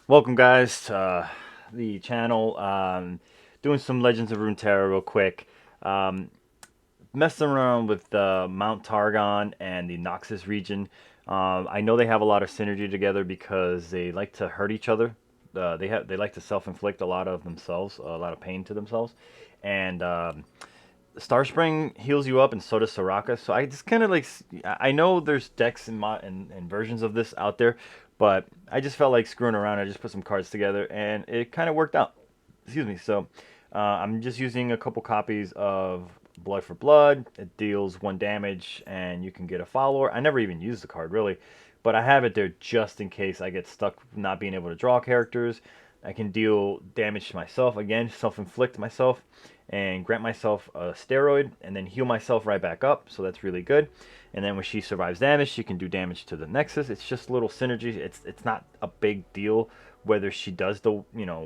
Welcome, guys, to the channel. Doing some Legends of Runeterra real quick. Um, Messing around with Mount Targon and the Noxus region. I know they have a lot of synergy together because they like to hurt each other. They like to self-inflict a lot of themselves, a lot of pain to themselves, and Starspring heals you up, and so does Soraka. So I just kind of like I know there's decks and versions of this out there, but I just felt like screwing around. I just put some cards together, and it kind of worked out. Excuse me. So I'm just using a couple copies of Blood for Blood. It deals 1 damage, and you can get a follower. I never even used the card really, but I have it there just in case I get stuck not being able to draw characters. I can deal damage to myself again, self-inflict myself, and grant myself a steroid, and then heal myself right back up. So that's really good. And then when she survives damage, she can do damage to the Nexus. It's just little synergy. It's not a big deal whether she does the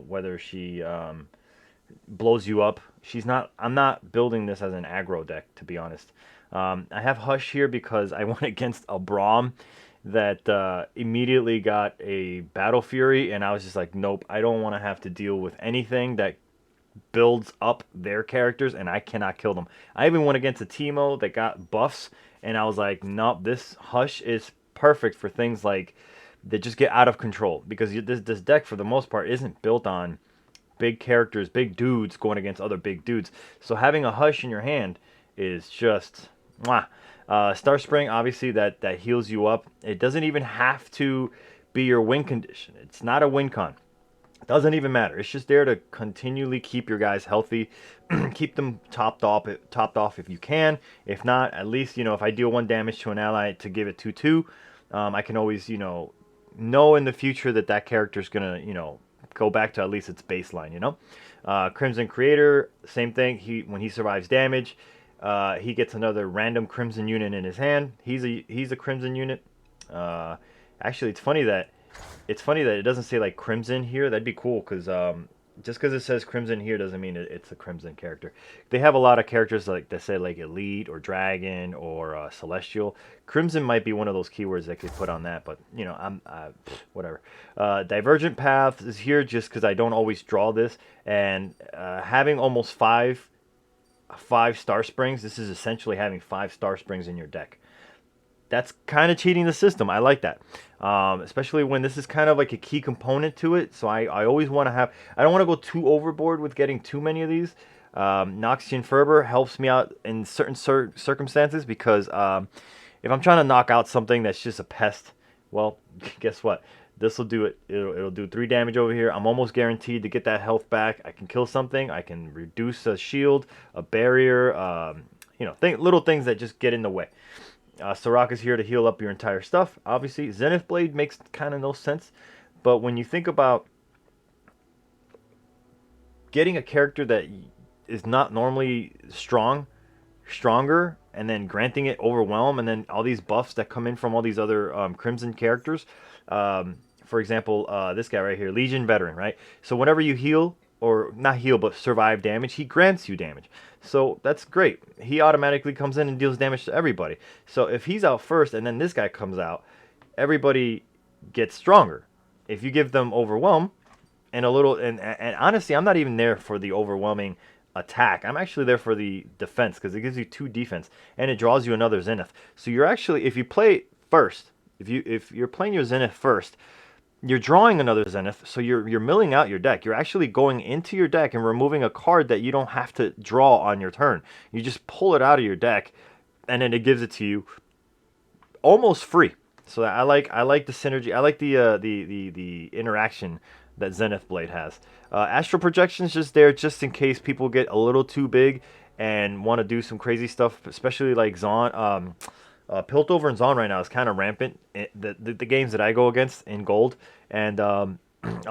whether she blows you up. She's not. I'm not building this as an aggro deck, to be honest. I have Hush here because I went against a Braum that immediately got a Battle Fury, and I was just like, nope, I don't want to have to deal with anything that builds up their characters, and I cannot kill them. I even went against a Teemo that got buffs, and I was like, nope, this Hush is perfect for things like that just get out of control, because this deck for the most part isn't built on big characters, big dudes going against other big dudes. So having a Hush in your hand is just mwah. Star Spring, obviously, that heals you up. It doesn't even have to be your win condition. It's not a win con. Doesn't even matter. It's just there to continually keep your guys healthy, keep them topped off if you can. If not, at least if I deal 1 damage to an ally to give it 2/2, I can always know in the future that character's gonna go back to at least its baseline. Crimson Creator, same thing. When he survives damage, he gets another random Crimson unit in his hand. He's a Crimson unit. Uh, Actually, it's funny that it doesn't say like Crimson here. That'd be cool because just because it says Crimson here doesn't mean it's a Crimson character. They have a lot of characters like that say like Elite or Dragon or Celestial. Crimson might be one of those keywords that could put on that, but whatever. Divergent Paths is here just because I don't always draw this, and having almost five Star Springs. This is essentially having 5 Star Springs in your deck. That's kind of cheating the system. I like that, especially when this is kind of like a key component to it. So I always want to have. I don't want to go too overboard with getting too many of these. Noxian Fervor helps me out in certain circumstances because if I'm trying to knock out something that's just a pest, well, guess what? This will do it. It'll do 3 damage over here. I'm almost guaranteed to get that health back. I can kill something. I can reduce a shield, a barrier. Little things that just get in the way. Soraka's here to heal up your entire stuff. Obviously, Zenith Blade makes kind of no sense, but when you think about getting a character that is not normally stronger, and then granting it Overwhelm, and then all these buffs that come in from all these other Crimson characters. For example, this guy right here, Legion Veteran, right? So whenever you heal, or not heal, but survive damage, he grants you damage. So that's great. He automatically comes in and deals damage to everybody. So if he's out first and then this guy comes out, everybody gets stronger. If you give them Overwhelm, and a little and honestly, I'm not even there for the overwhelming attack. I'm actually there for the defense because it gives you 2 defense and it draws you another Zenith. So you're actually, if you play first, if you're playing your Zenith first, you're drawing another Zenith, so you're milling out your deck. You're actually going into your deck and removing a card that you don't have to draw on your turn. You just pull it out of your deck, and then it gives it to you almost free. So I like the synergy. I like the interaction that Zenith Blade has. Astral Projection's just there just in case people get a little too big and want to do some crazy stuff, especially like Zon. Piltover and Zon right now is kind of rampant. The games that I go against in gold, and a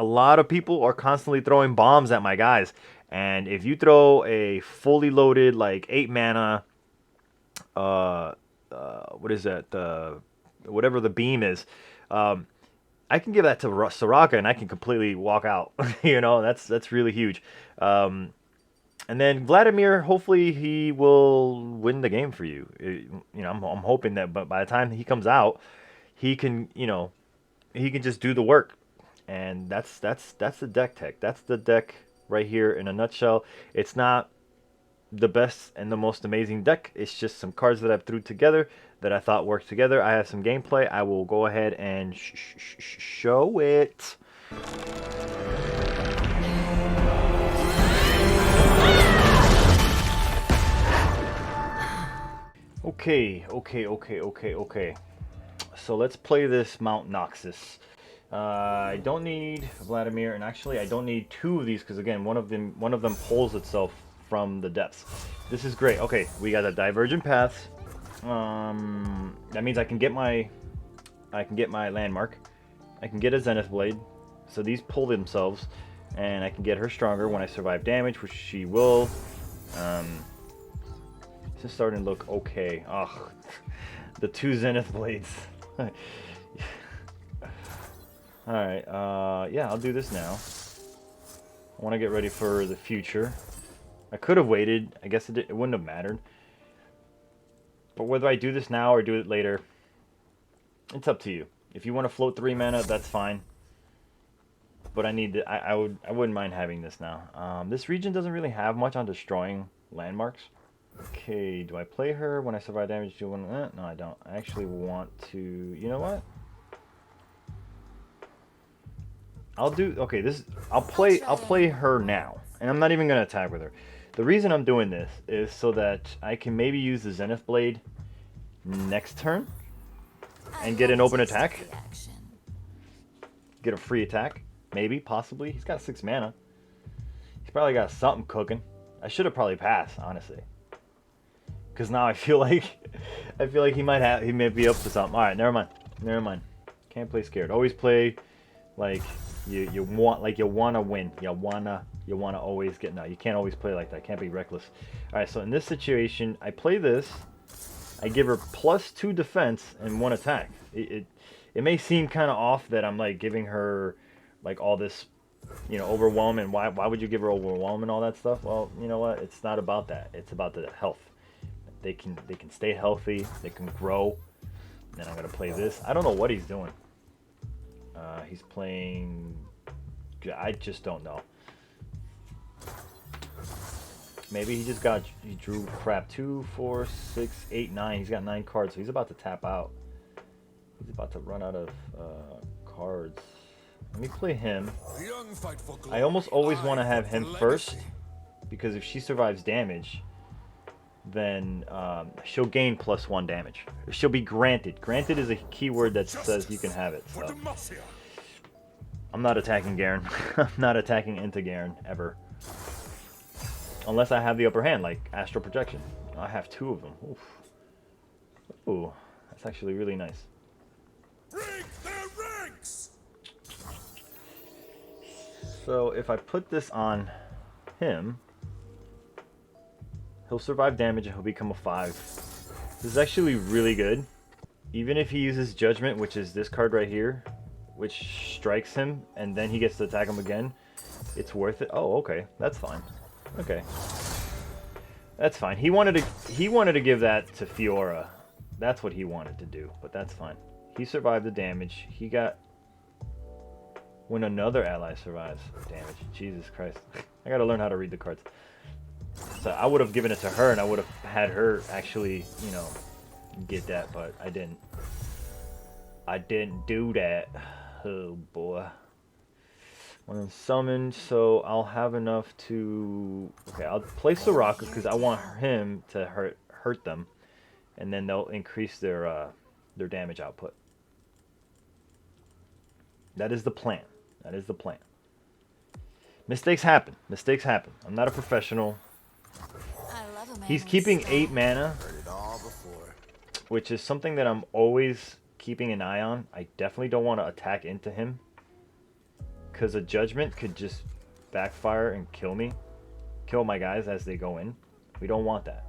lot of people are constantly throwing bombs at my guys. And if you throw a fully loaded like 8 mana, uh, what is that? Whatever the beam is, um, I can give that to Soraka and I can completely walk out. That's really huge. Um, and then Vladimir, hopefully he will win the game for you. I'm hoping that, but by the time he comes out, he can, he can just do the work. And that's the deck tech. That's the deck right here in a nutshell. It's not the best and the most amazing deck. It's just some cards that I threw together that I thought worked together. I have some gameplay. I will go ahead and show it. Okay. So let's play this Mount Noxus. I don't need Vladimir, and actually I don't need two of these because again, one of them pulls itself from the depths. This is great. Okay, we got a divergent paths. That means I can get my landmark. I can get a Zenith Blade. So these pull themselves, and I can get her stronger when I survive damage, which she will. This is starting to look okay. Ugh, the two Zenith Blades. Alright, yeah, I'll do this now. I want to get ready for the future. I could have waited. I guess it wouldn't have mattered. But whether I do this now or do it later, it's up to you. If you want to float 3 mana, that's fine. But I need to, I wouldn't mind having this now. This region doesn't really have much on destroying landmarks. Okay, do I play her when I survive damage? No, I don't. I actually want to. You know what? I'll do. Okay, this. I'll play her now, and I'm not even gonna attack with her. The reason I'm doing this is so that I can maybe use the Zenith Blade next turn and get an open attack. Get a free attack, maybe, possibly. He's got 6 mana. He's probably got something cooking. I should have probably passed, honestly. Because now I feel like he may be up to something. All right, never mind. Can't play scared. Always play like you want to win. You wanna always get. No, you can't always play like that. Can't be reckless. All right, so in this situation, I play this. I give her +2 defense and 1 attack. It may seem kind of off that I'm like giving her like all this, overwhelm, and why would you give her overwhelm and all that stuff? Well, you know what? It's not about that. It's about the health. They can stay healthy. They can grow. And then I'm gonna play this. I don't know what he's doing. He's playing. I just don't know. Maybe he drew crap. 2, 4, 6, 8, 9. He's got 9 cards, so he's about to tap out. He's about to run out of cards. Let me play him. I almost always want to have him first, because if she survives damage, then she'll gain +1 damage. She'll be granted. Granted is a keyword that says you can have it. So. I'm not attacking Garen. I'm not attacking into Garen ever. Unless I have the upper hand, like Astral Projection. I have 2 of them. Oof. Ooh, that's actually really nice. So if I put this on him, he'll survive damage and he'll become a 5. This is actually really good. Even if he uses Judgment, which is this card right here, which strikes him, and then he gets to attack him again, it's worth it. Oh, okay. That's fine. Okay. That's fine. He wanted to give that to Fiora. That's what he wanted to do, but that's fine. He survived the damage. He got... When another ally survives damage. Jesus Christ. I gotta learn how to read the cards. So I would have given it to her, and I would have had her actually, get that, but I didn't. I didn't do that. Oh boy. When I'm summoned, so I'll have enough to... Okay, I'll play Soraka because I want him to hurt them, and then they'll increase their damage output. That is the plan. That is the plan. Mistakes happen. Mistakes happen. I'm not a professional. He's keeping 8 mana, which is something that I'm always keeping an eye on. I definitely don't want to attack into him, because a Judgment could just backfire and kill me. Kill my guys as they go in. We don't want that.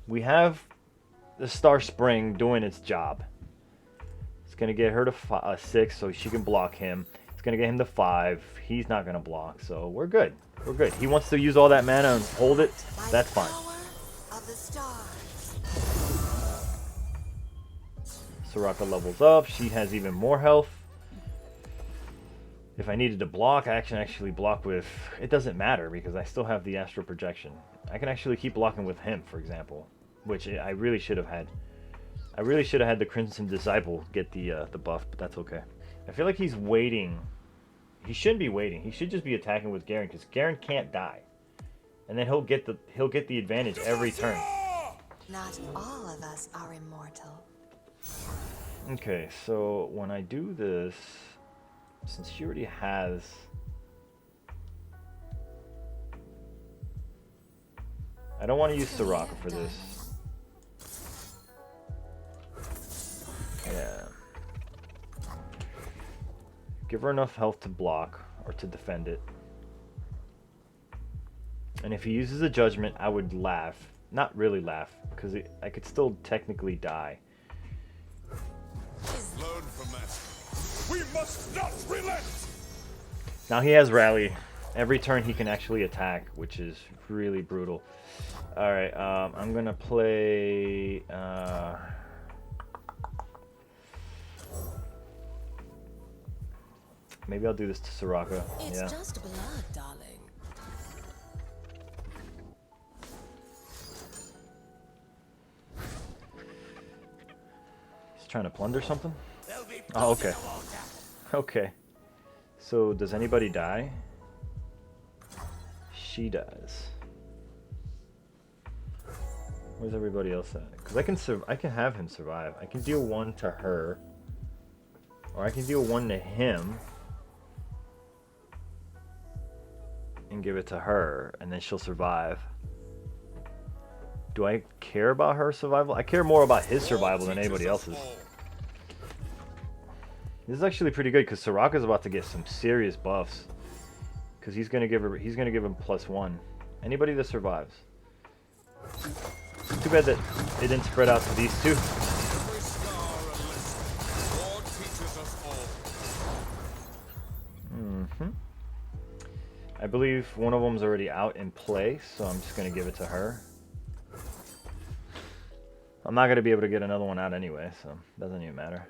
We have the Star Spring doing its job. It's going to get her to 6 so she can block him. It's going to get him to 5. He's not going to block, so we're good. We're good. He wants to use all that mana and hold it. That's fine. Soraka levels up. She has even more health. If I needed to block, I can actually block with... It doesn't matter because I still have the astral projection. I can actually keep blocking with him, for example, which I really should have had. I really should have had the Crimson Disciple get the buff, but that's okay. I feel like he's waiting. He shouldn't be waiting. He should just be attacking with Garen because Garen can't die, and then he'll get the advantage every turn. Not all of us are immortal. Okay, so when I do this, since she already has... I don't want to use Soraka for this. Yeah. Give her enough health to block or to defend it. And if he uses a judgment, I would laugh. Not really laugh, because I could still technically die. Learn from that. We must not relent. Now he has rally. Every turn he can actually attack, which is really brutal. Alright, I'm gonna play... maybe I'll do this to Soraka. It's Yeah. just blood, darling. He's trying to plunder something? Oh, okay. Okay. So, does anybody die? She dies. Where's everybody else at? Because I can have him survive. I can deal one to her. Or I can deal one to him. And give it to her. And then she'll survive. Do I care about her survival? I care more about his survival than anybody else's. This is actually pretty good because Soraka's about to get some serious buffs. Because he's gonna give him +1. Anybody that survives. Too bad that it didn't spread out to these two. I believe one of them's already out in play, so I'm just gonna give it to her. I'm not gonna be able to get another one out anyway, so it doesn't even matter.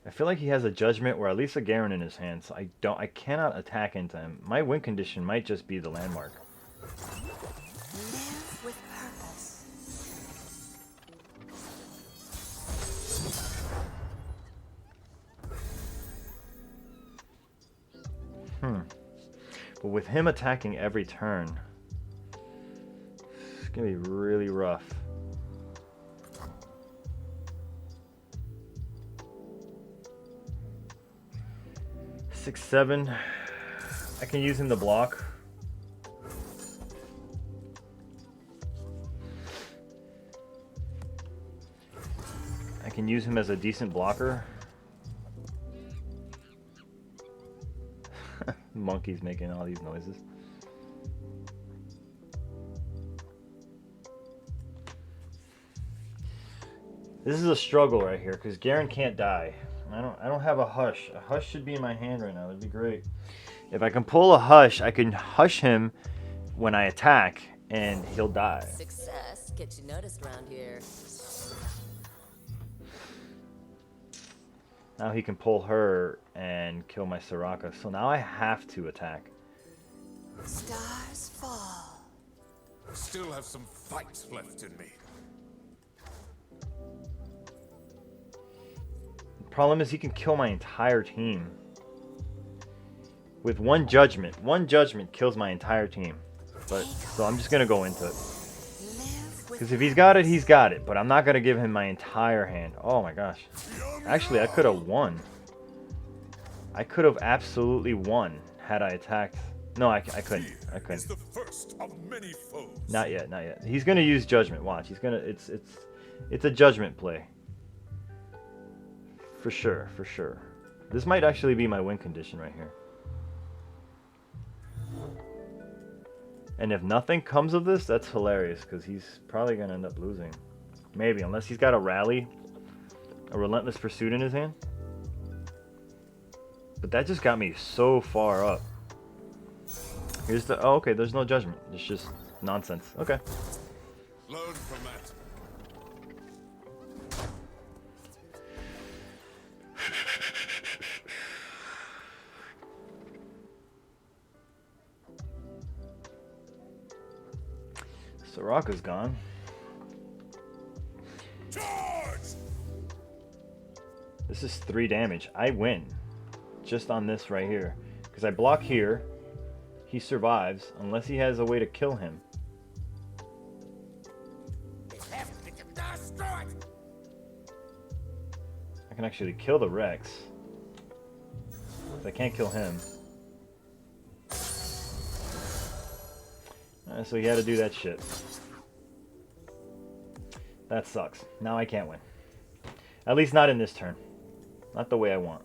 I feel like he has a judgment or at least a Garen in his hand, so I cannot attack into him. My win condition might just be the landmark. Live with purpose. But with him attacking every turn, it's gonna be really rough. Six, 7. I can use him to block. I can use him as a decent blocker. Monkey's making all these noises. This is a struggle right here because Garen can't die. I don't have a hush. A hush should be in my hand right now. That'd be great. If I can pull a hush, I can hush him when I attack, and he'll die. Success gets you noticed around here. Now he can pull her and kill my Soraka. So now I have to attack. Stars fall. Still have some fight left in me. Problem is he can kill my entire team. With one judgment. One judgment kills my entire team. But so I'm just gonna go into it. Because if he's got it, he's got it. But I'm not gonna give him my entire hand. Oh my gosh. Actually, I could have won. I could have absolutely won had I attacked. No, I couldn't. I couldn't. Is the first of many foes. Not yet, not yet. He's gonna use judgment. Watch. He's gonna. It's a judgment play. For sure, for sure. This might actually be my win condition right here. And if nothing comes of this, that's hilarious because he's probably gonna end up losing. Maybe, unless he's got a rally, a relentless pursuit in his hand. But that just got me so far up. Here's the. Oh, okay. There's no judgment. It's just nonsense. Okay. Learn from that. Soraka's gone. Charge! This is 3 damage. I win. Just on this right here. Because I block here. He survives. Unless he has a way to kill him. I can actually kill the Rex. But I can't kill him. So he had to do that shit. That sucks. Now I can't win. At least not in this turn. Not the way I want.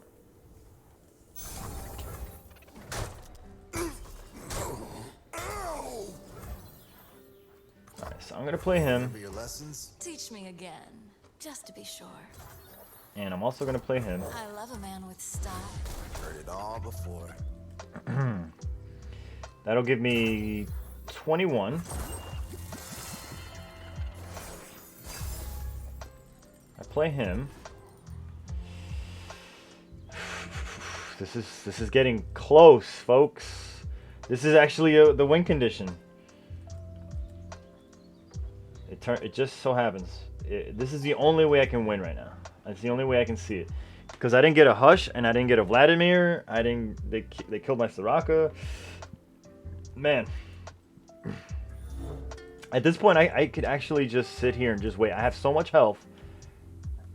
Alright, so I'm going to play him. Teach me again, just to be sure. And I'm also going to play him. I love a man with style. Heard it all before. That'll give me 21. I play him. This is getting close, folks. This is actually the win condition. It just so happens. This is the only way I can win right now. That's the only way I can see it. Because I didn't get a Hush and I didn't get a Vladimir. They killed my Soraka. Man. At this point, I could actually just sit here and just wait. I have so much health.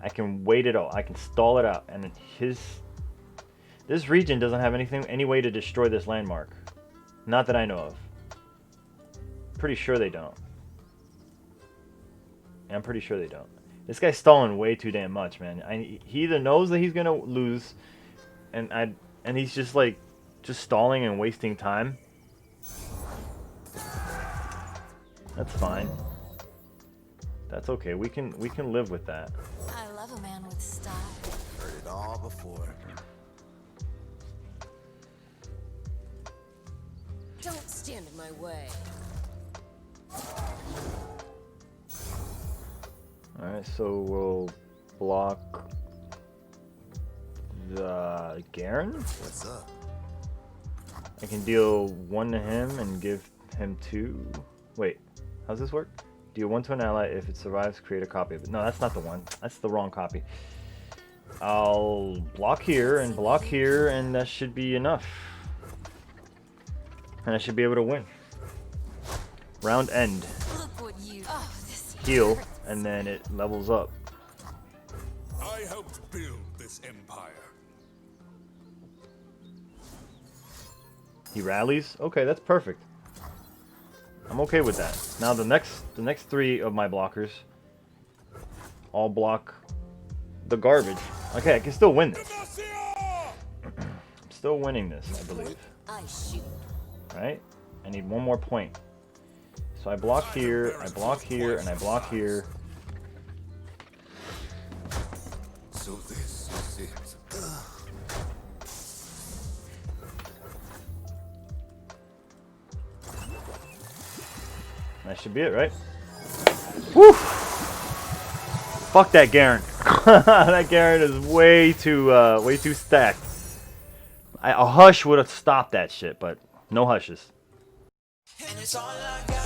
I can wait it out. I can stall it out. And this region doesn't have any way to destroy this landmark. Not that I know of. Pretty sure they don't. I'm pretty sure they don't. This guy's stalling way too damn much, man. He either knows that he's gonna lose, and he's just like stalling and wasting time. That's fine. That's okay. We can live with that. I love a man with style. Heard it all before. Don't stand in my way. Alright, so we'll block the Garen. What's up? I can deal 1 to him and give him 2. Wait, how's this work? Deal 1 to an ally. If it survives, create a copy of it. No, that's not the one. That's the wrong copy. I'll block here, and that should be enough. And I should be able to win. Round end. Look what you. Oh, this Heal, and then it levels up. I helped build this empire. He rallies. Okay, that's perfect. I'm okay with that. Now the next 3 of my blockers all block the garbage. Okay, I can still win this. I'm still winning this, I believe. I shoot. Right? I need 1 more point. So I block here, I block here, and I block here. So this is it. That should be it, right? Woo! Fuck that Garen. That Garen is way too stacked. A Hush would have stopped that shit, but no Hushes. And it's all I got.